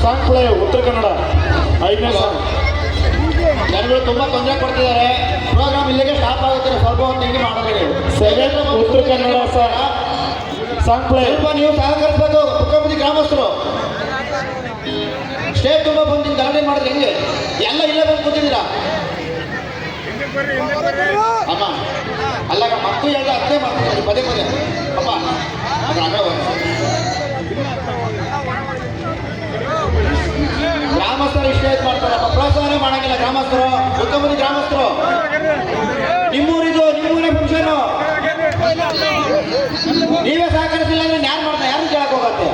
Song play Uttara Kannada 5ನೇ song. ಜನಗಳು ತುಂಬಾ ತೊಂದರೆ ಕೊಡ್ತಿದ್ದಾರೆ. ಪ್ರೋಗ್ರಾಮ್ ಇಲ್ಲಿಗೆ ಸ್ಟಾಪ್ ಆಗುತ್ತೆ, ಸ್ವಲ್ಪ ಹೊತ್ತು ಹಿಂಗೆ ಮಾಡೋದು. 7 ಉತ್ತರ ಕನ್ನಡ ಸಾಂಗ್ ಪ್ಲೇ. ಸ್ವಲ್ಪ ನೀವು ಸಹಕರಿಸಬೇಕು. ಪುಕ್ಕಂಬುದಿ ಗ್ರಾಮಸ್ಥರು ಸ್ಟೇಜ್ ತುಂಬ ಬಂದು ಗಲಾಟೆ ಮಾಡಿದ್ರೆ ಹೆಂಗೆ? ಎಲ್ಲ ಇಲ್ಲೇ ಬಂದು ಕೂತಿದ್ದೀರಾ ಅಮ್ಮ? ಅಲ್ಲ ಮಕ್ಕಳು ಹೇಳಿದ್ರೆ ಅದೇ ಮಾಡ್ತಾರೆ ಪದೇ ಪದೇ ಅಮ್ಮ. ಗ್ರಾಮಸ್ಥರು ಇಷ್ಟೇ ಮಾಡ್ತಾರಪ್ಪ, ಪ್ರೋತ್ಸಾಹ ಮಾಡಂಗಿಲ್ಲ ಗ್ರಾಮಸ್ಥರು. ಪುಕ್ಕಂಬುದಿ ಗ್ರಾಮಸ್ಥರು, ನಿಮ್ಮೂರಿದು ನಿಮ್ಮೂರೇ ಫಂಕ್ಷನ್, ನೀವೇ ಸಹಕರಿಸಿಲ್ಲ ಅಂದ್ರೆ ಯಾರು ಮಾಡ್ತಾರೆ? ಯಾರು ಕೇಳಕ್ ಹೋಗತ್ತೆ?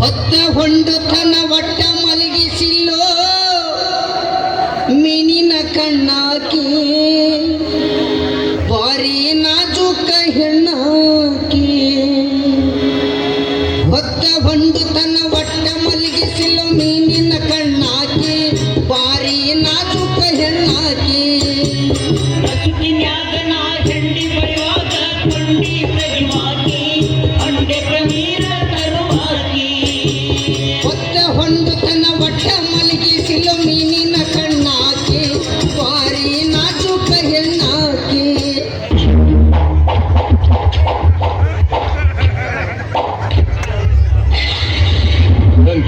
ಹೊತ್ತ ಹೊಂಡತನ ಒಟ್ಟ ಮಲಗಿಸಿಲ್ಲೋ ಮೀನಿನ ಕಣ್ಣಾಕಿ, ಬಾರಿ ನಾಜೂಕ ಹೆಣ್ಣಾಕಿ. ಹೊತ್ತ ಹೊಂಡತನ ಒಟ್ಟ ಮಲಗಿಸಿಲ್ಲೋ ಮೀನಿನ ಕಣ್ಣಾಕಿ, ಬಾರಿ ನಾಜೂಕ ಹೆಣ್ಣಾಕಿ. ಹೊತ್ತ ಹೊಂಡತನ ಒಟ್ಟ ಮಲಗಿಸಿಲ್ಲೋ ಮೀನಿನ ಕಣ್ಣಾಕಿ, ಬಾರಿ ನಾಜೂಕ ಹೆಣ್ಣಾಕಿ.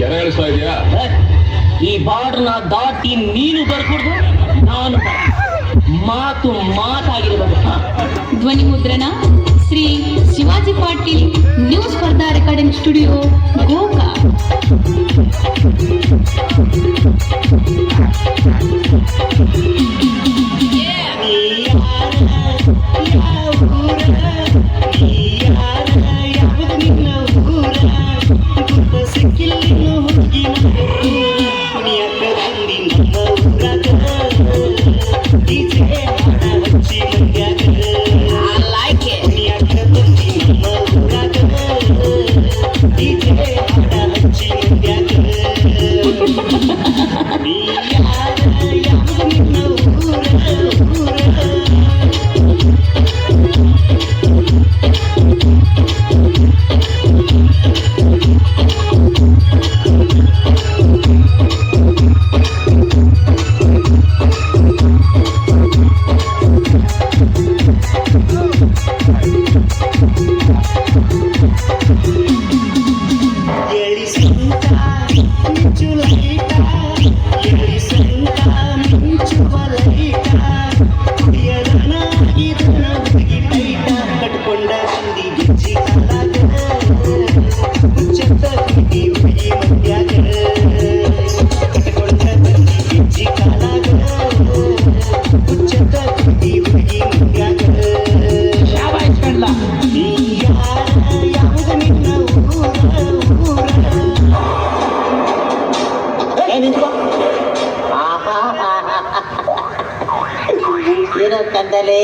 ಕೆರೆ ಇಳಿಸ್ತಾ ಇದೆಯಾ? ಈ ಬಾರ್ಡ್ನ ದಾಟಿ ನೀನು ಬರ್ಕೊಡ್ದು, ನಾನು ಮಾತು ಮಾತಾಗಿರ್ಬೋದು. ಧ್ವನಿ ಮುದ್ರಣ ಶ್ರೀ ಶಿವಾಜಿ ಪಾಟೀಲ್, ನ್ಯೂ ಸ್ಪರ್ಧಾ ರೆಕಾರ್ಡಿಂಗ್ ಸ್ಟುಡಿಯೋ, ಗೋಕಾಕ್. ಏನೋ ಕಂದಲೆ,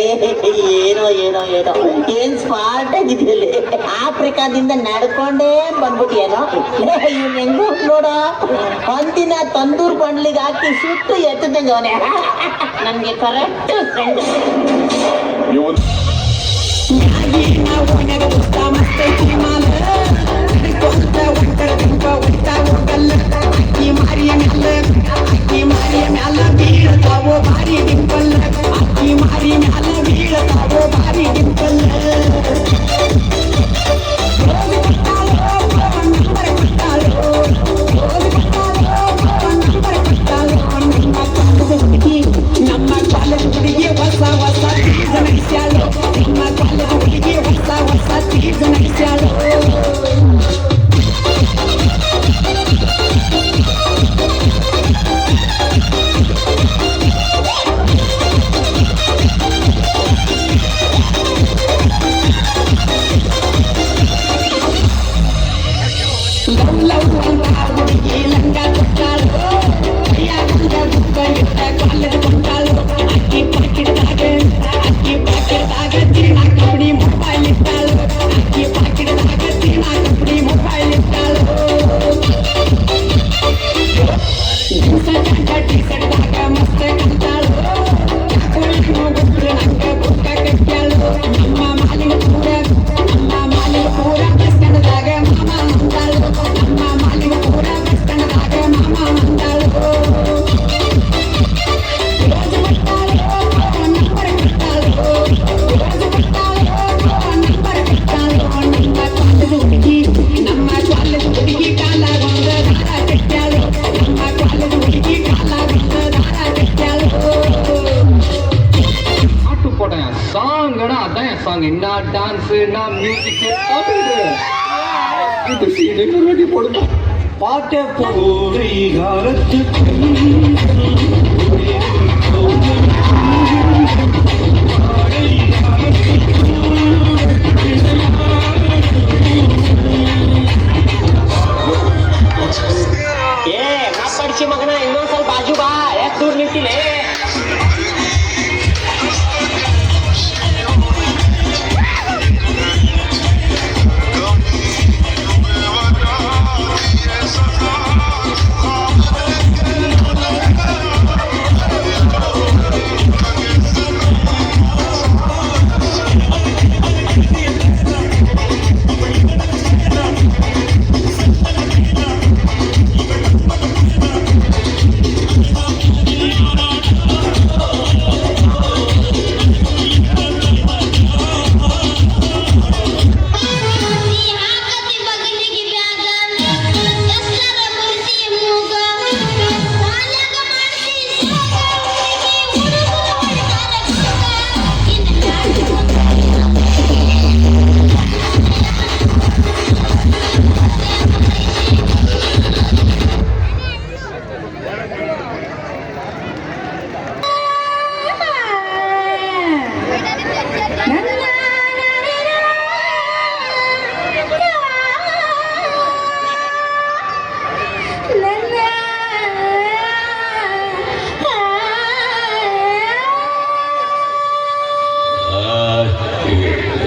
ಏನೋ ಏನೋ ಏನೋ ಏನ್ ಸ್ಮಾರ್ಟ್ ಆಗಿದೆಯಲ್ಲ. ಆಫ್ರಿಕಾದಿಂದ ನಡ್ಕೊಂಡೇ ಬಂದ್ಬಿಟ್ಟಿಯೇನೋ. ಇವ್ನು ಹೆಂಗೋ ನೋಡ, ಒಂದಿನ ತಂದೂರ್ ಬಂಡ್ಲಿಗೆ ಹಾಕಿ ಸುಟ್ಟು ಎತ್ತದಂಗ ಅವನೇ. ನನ್ಗೆ ಕರೆಕ್ಟ್ ಫ್ರೆಂಡ್. ಭಾರಿ ಡಿಂಪಲ್, ಅಕ್ಕಿ ಮಾರಿ ಮ್ಯಾಲ ಬೀಳತಾವೋ ಭಾರಿ ಡಿಂಪಲ್. ನಮ್ಮ ಕಾಲೇಜ್ ಹುಡುಗಿ ಹೊಸ ಹೊಸ ಸೀಸನ್ ಇಸ್ಯಾಳು, ನಮ್ಮ ಕಾಲೇಜ್ ಹುಡುಗಿ ಹೊಸ ಹೊಸ ಸೀಸನ್ ಇಸ್ಯಾಳು. வேணா அதான் என் சாங். என்ன டான்ஸ், என்ன மியூசிக், இது சீன் இன்னொரு வாட்டி போடுங்க. பாட்டே படிಸಿ ಮಗನ ಇನ್ನೊಂದ್ ಸ್ವಲ್ಪ ಬಾಜು ಬಾ, ಯಾಕೆ ದೂರ ನಿಂತಿಲ್ಲ?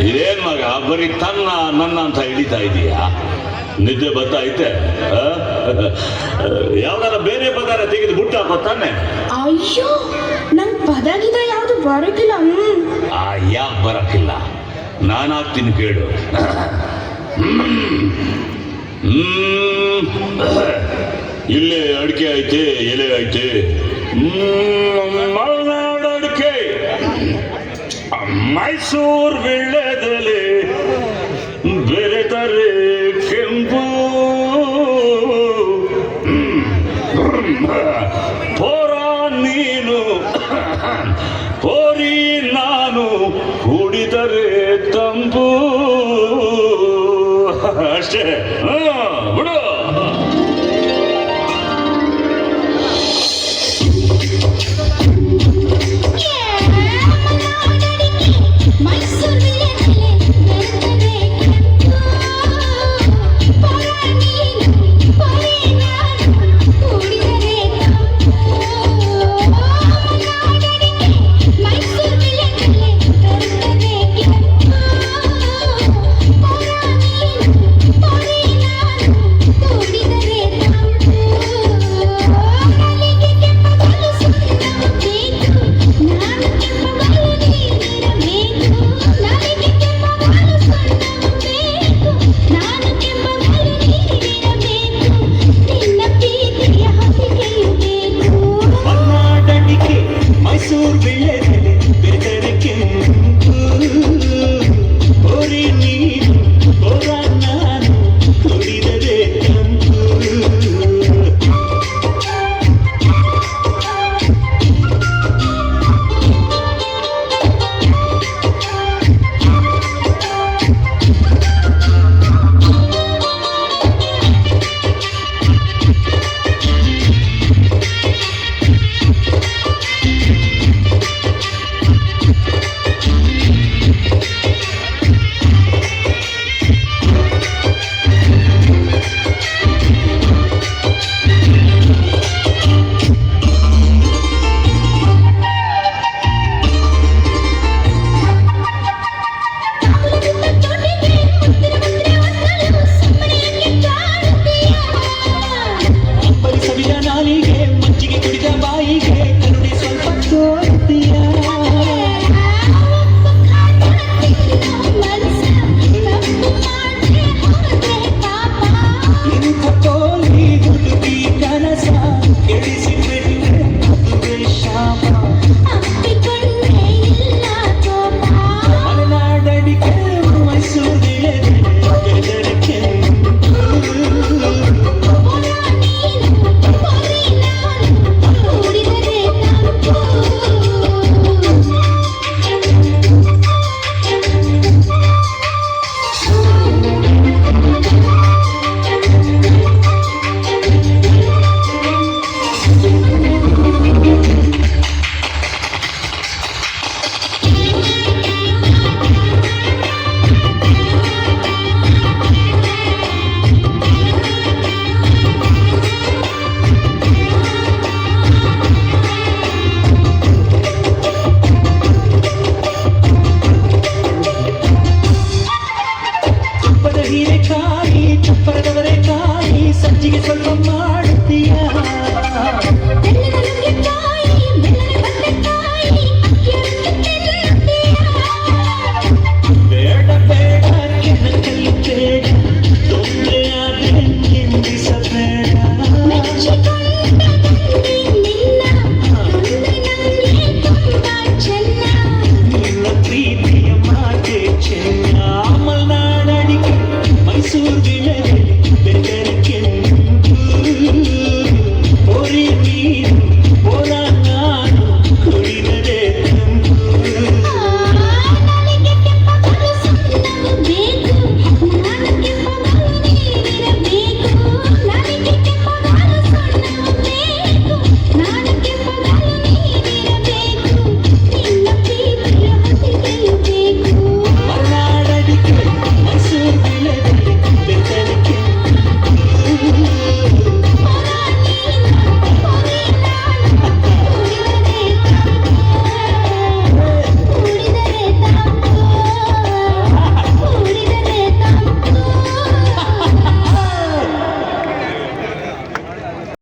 ಇದೇನ್ ಮಗ ಬರೀ ನನ್ನ ಅಂತ ಹಿಡಿತಾ ಇದೀಯಾ? ನಿದ್ದೆ ಬರ್ತೈತೆ? ಯಾವ್ದಾರ ಬೇರೆ ಪದಾರ ತೆಗೆದು ಬುಟ್ಟ ಹಾಕೋ ತಾನೆ. ಅಯ್ಯೋ ನನ್ ಪದಗಿದ ಯಾವ್ದು ಬರೋಕಿಲ್ಲ. ಯಾಕೆ ಬರಕ್ಕಿಲ್ಲ? ನಾನು ಹಾಕ್ತೀನಿ ಕೇಳು. ಇಲ್ಲೇ ಅಡಿಕೆ ಐತೆ, ಎಲೆ ಐತೆ. ಮಲೆನಾಡು ಅಡಿಕೆ, ಮೈಸೂರು ವೀಳ್ಯದೆಲೆ, ಬೆರೆತರೆ ಕೆಂಪು. ಪೋರ ನೀನು, ಹೋರಿ ನಾನು, ಕುಡಿದರೆ ತಂಪು. ಅಷ್ಟೇ, ಬಿಡು. ಮೈಸೂರು